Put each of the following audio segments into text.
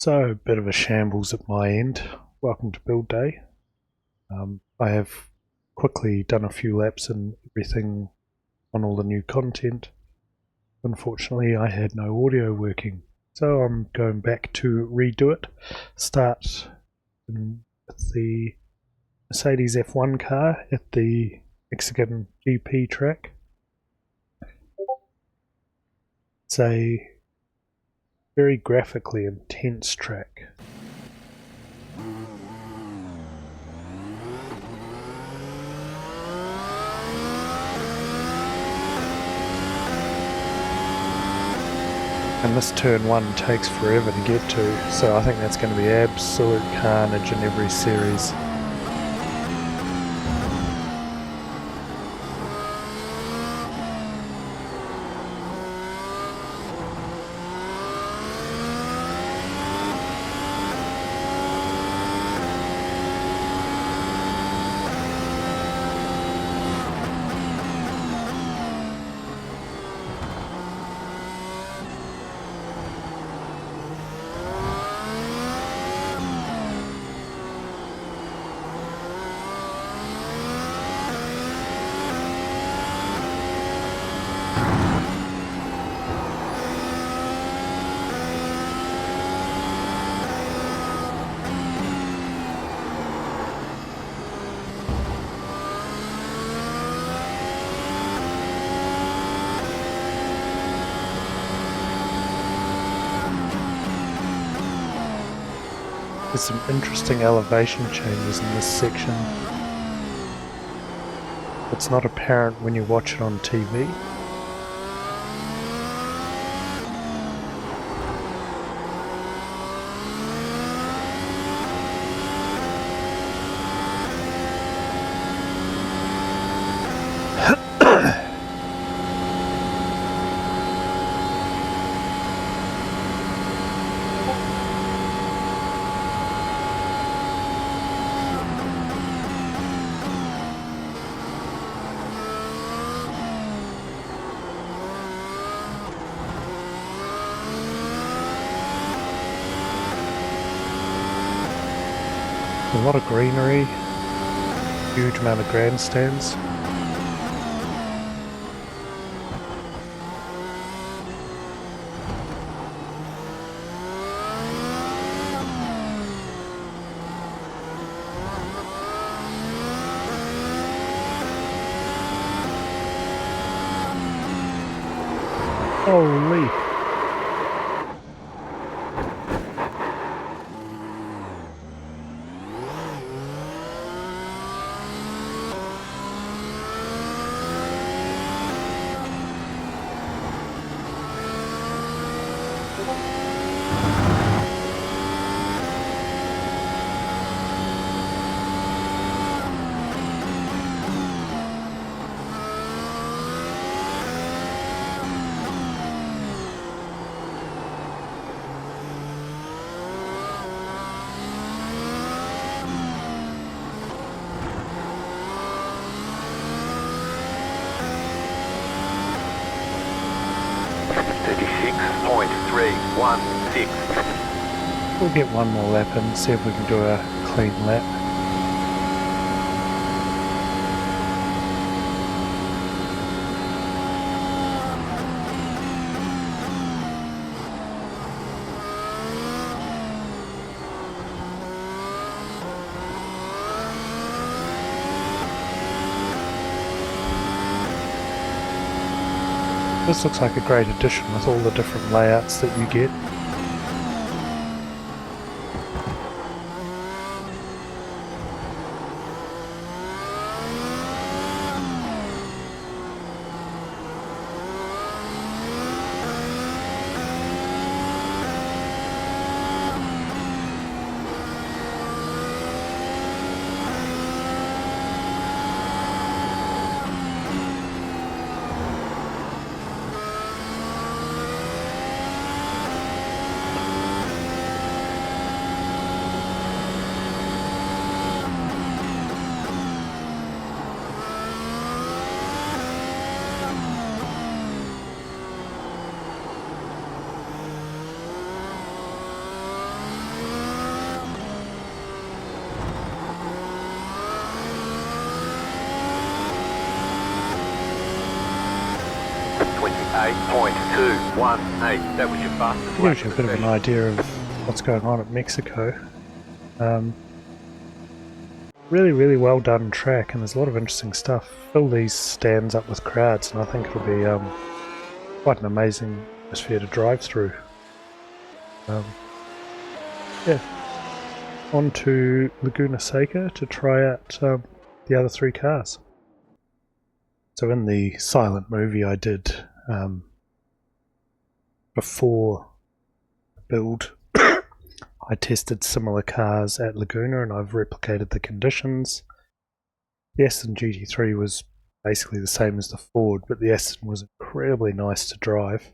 So, a bit of a shambles at my end. Welcome to build day. I have quickly done a few laps and everything on all the new content. Unfortunately, I had no audio working, so I'm going back to redo it. Start with the Mercedes F1 car at the Mexican GP track. It's a very graphically intense track. And this turn 1 takes forever to get to, so I think that's going to be absolute carnage in every series. There's some interesting elevation changes in this section. It's not apparent when you watch it on TV. A lot of greenery, huge amount of grandstands. Holy! We'll get one more lap in, see if we can do a clean lap. This looks like a great addition with all the different layouts that you get. 0.218. That was your fastest lap. Gives you a bit of an idea of what's going on at Mexico. Really well done track, and there's a lot of interesting stuff. Fill these stands up with crowds, and I think it'll be quite an amazing atmosphere to drive through. Yeah, on to Laguna Seca to try out the other three cars. So in the silent movie I did before the build, I tested similar cars at Laguna and I've replicated the conditions. The Aston GT3 was basically the same as the Ford, but the Aston was incredibly nice to drive.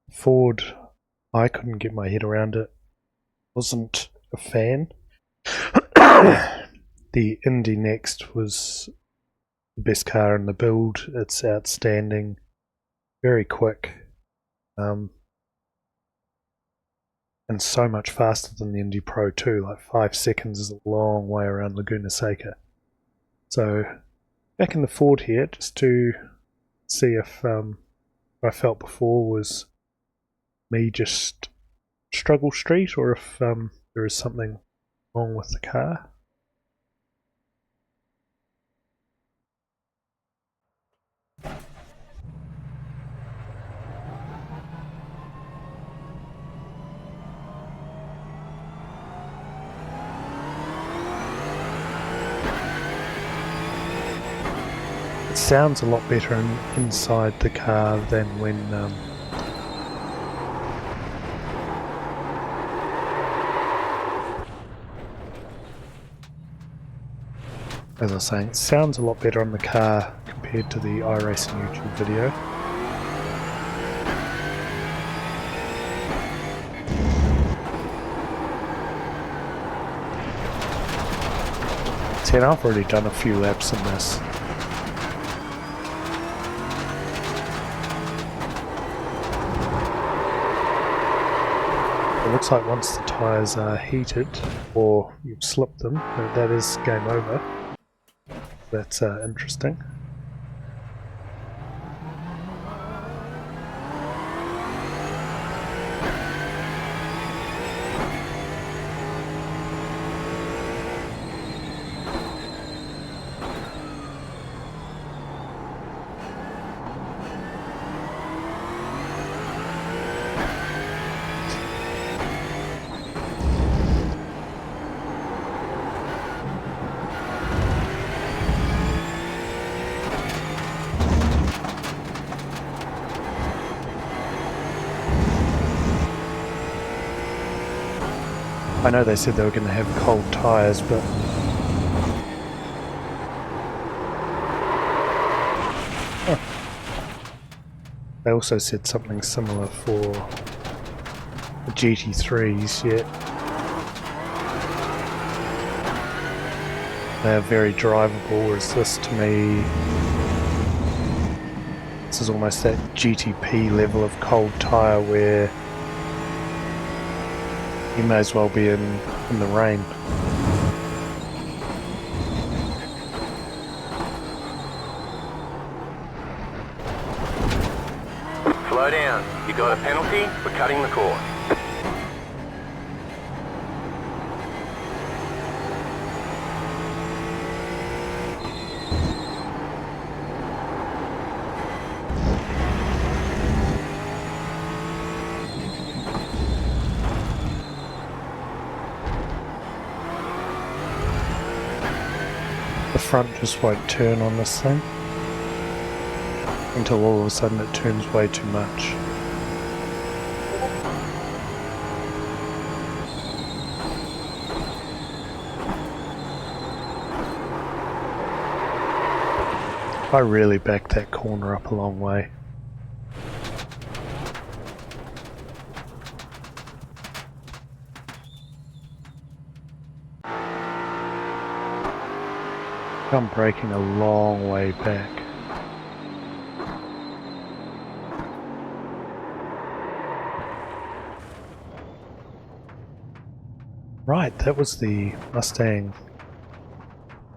Ford, I couldn't get my head around it. Wasn't a fan. The Indy NXT was the best car in the build. It's outstanding, very quick, and so much faster than the Indy Pro 2. Like 5 seconds is a long way around Laguna Seca. So back in the Ford here, just to see if what I felt before was me just struggle street, or if there is something wrong with the car. It sounds a lot better inside the car than when as I was saying, it sounds a lot better on the car compared to the iRacing YouTube video. See, and I've already done a few laps in this. It looks like once the tyres are heated, or you've slipped them, that is game over. That's interesting. I know they said they were going to have cold tyres, but they also said something similar for the GT3s, yet they are very drivable, whereas this, to me, this is almost that GTP level of cold tyre where you may as well be in the rain. Slow down. You got a penalty for cutting the course. The front just won't turn on this thing until all of a sudden it turns way too much. I really backed that corner up a long way. I'm braking a long way back. Right, that was the Mustang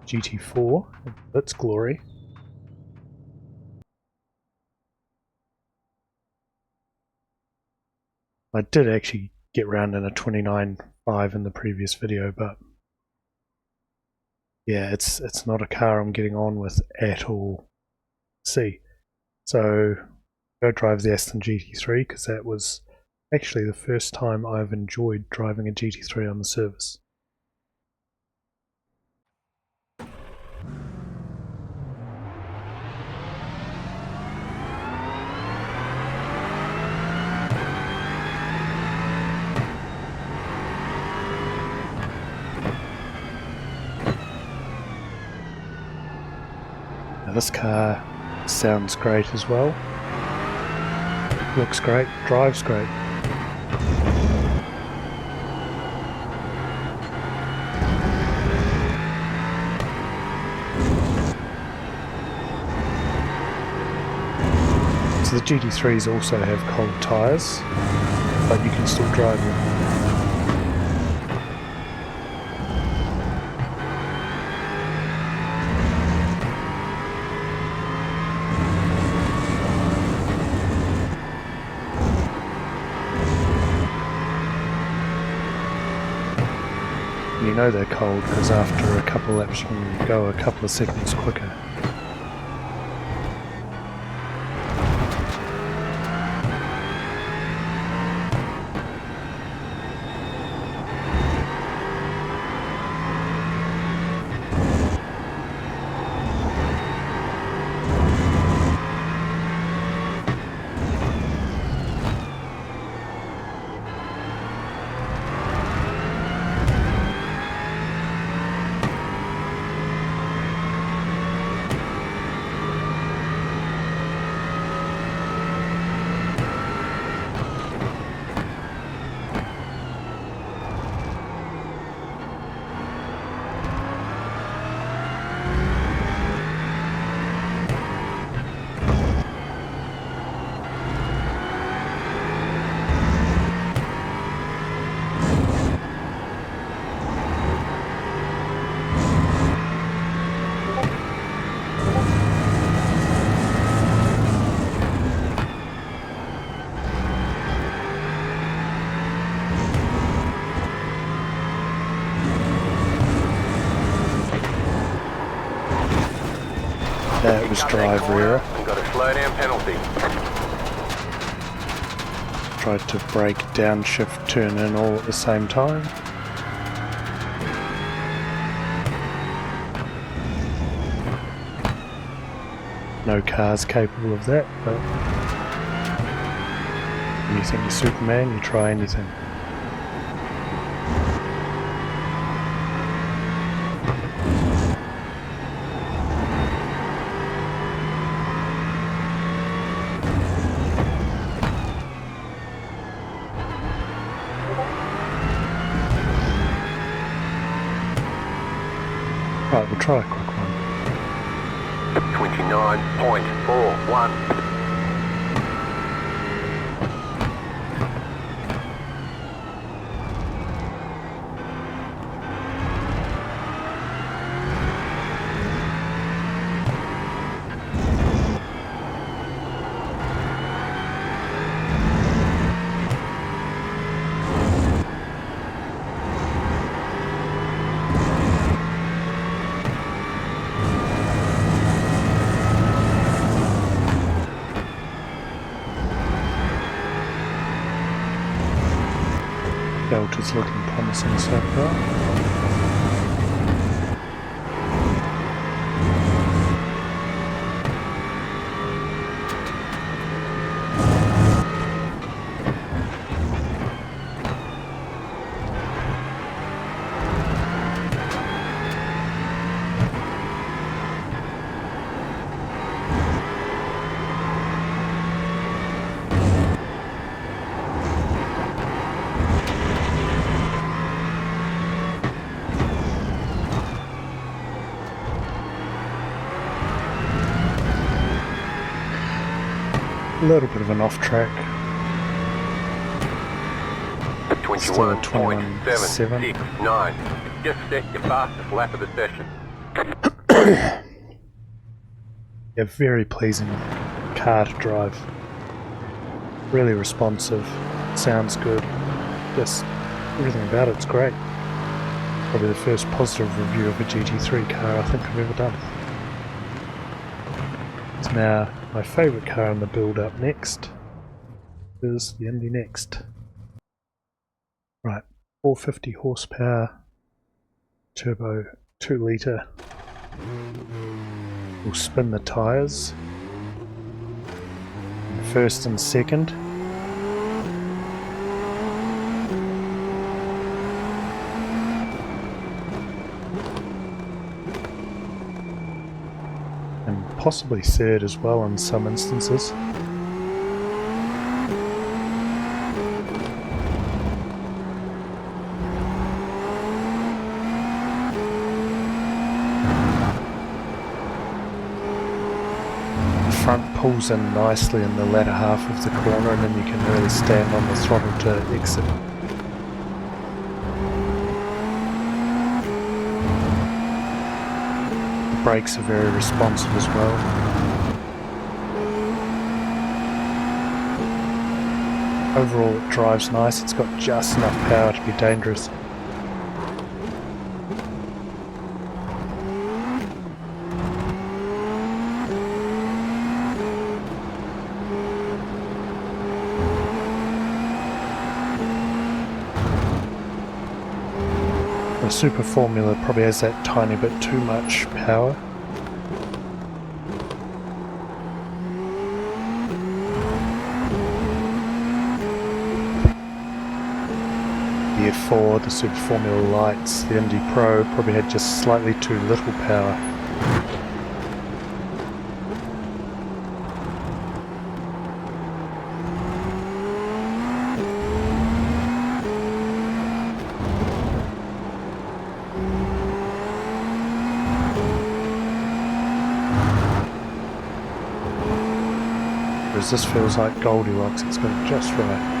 GT4 in its glory. I did actually get round in a 29.5 in the previous video, but yeah, it's not a car I'm getting on with at all. See, so go drive the Aston GT3 because that was actually the first time I've enjoyed driving a GT3 on the service. Now this car sounds great as well. Looks great, drives great. So the GT3s also have cold tyres, but you can still drive them. You know they're cold because after a couple laps you can go a couple of seconds quicker. That was drive rear. Got a slow down penalty. Tried to brake, downshift, turn in all at the same time. No car's capable of that, but when you think you're Superman, you try anything. Right, we'll try a quick one. 29.41. Delta's looking promising so far. A little bit of an off track. Still 21.769. Just set your fastest lap of the session. Yeah, very pleasing car to drive. Really responsive. sounds good. Just everything about it's great. Probably the first positive review of a GT3 car I think I've ever done. So now, my favourite car in the build up next is the Indy NXT. Right, 450 horsepower, turbo, 2 litre. We'll spin the tyres, first and second. And possibly third as well in some instances. Front pulls in nicely in the latter half of the corner, and then you can really stand on the throttle to exit. The brakes are very responsive as well. Overall it drives nice, it's got just enough power to be dangerous. The Super Formula probably has that tiny bit too much power. The F4, the Super Formula Lights, the Indy Pro probably had just slightly too little power. Whereas this feels like Goldilocks, it's got it just right.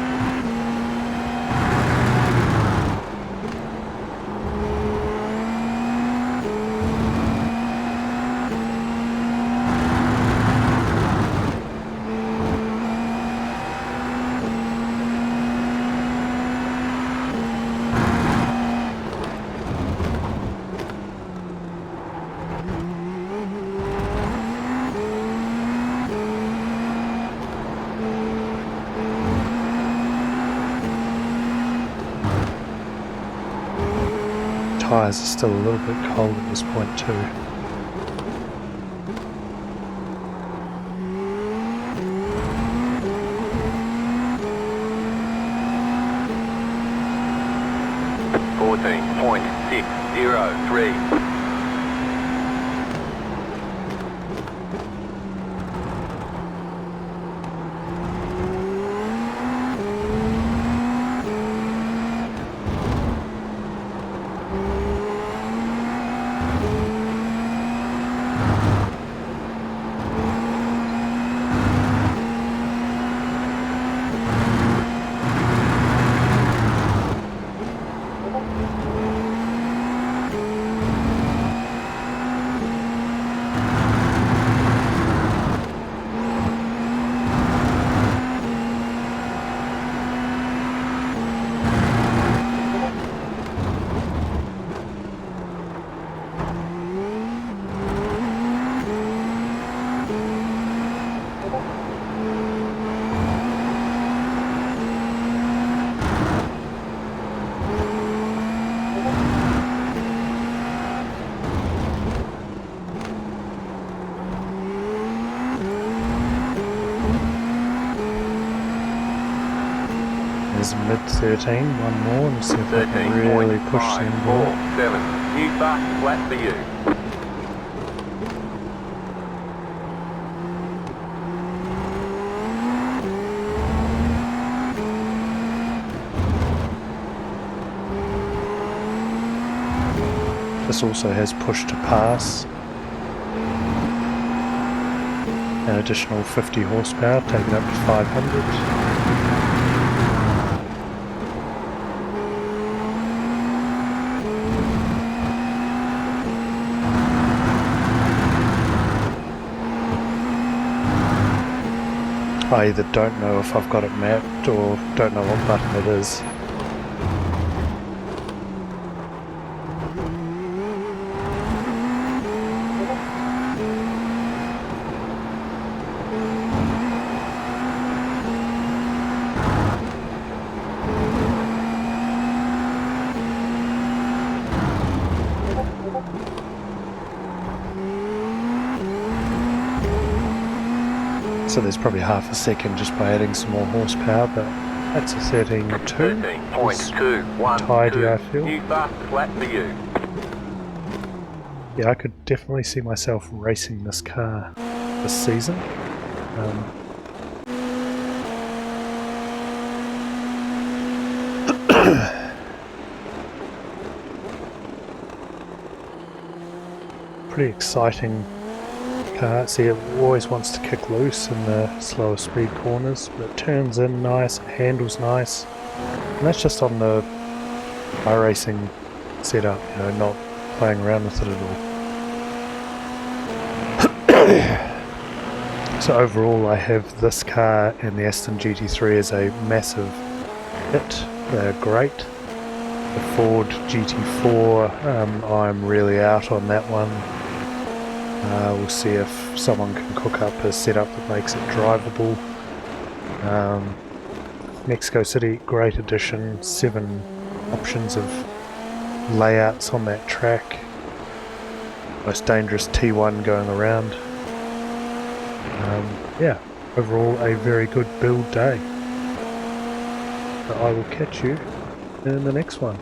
Tyres are still a little bit cold at this point too. .603. There's mid-13, one more, and see if I can really push the envelope. 7. New fast flat for you. This also has push to pass. An additional 50 horsepower, taking up to 500. I either don't know if I've got it mapped or don't know what button it is. So there's probably half a second just by adding some more horsepower, but that's a 13.2. 13.212. Tidy, I feel. New fastest lap for you. Yeah, I could definitely see myself racing this car this season. Pretty exciting car. See, it always wants to kick loose in the slower speed corners, but it turns in nice, it handles nice, and that's just on the iRacing setup, you know, not playing around with it at all. So overall I have this car and the Aston GT3 as a massive hit. They're great. The Ford GT4, I'm really out on that one. We'll see if someone can cook up a setup that makes it drivable. Mexico City, great addition, 7 options of layouts on that track. Most dangerous T1 going around. Yeah, overall a very good build day. So I will catch you in the next one.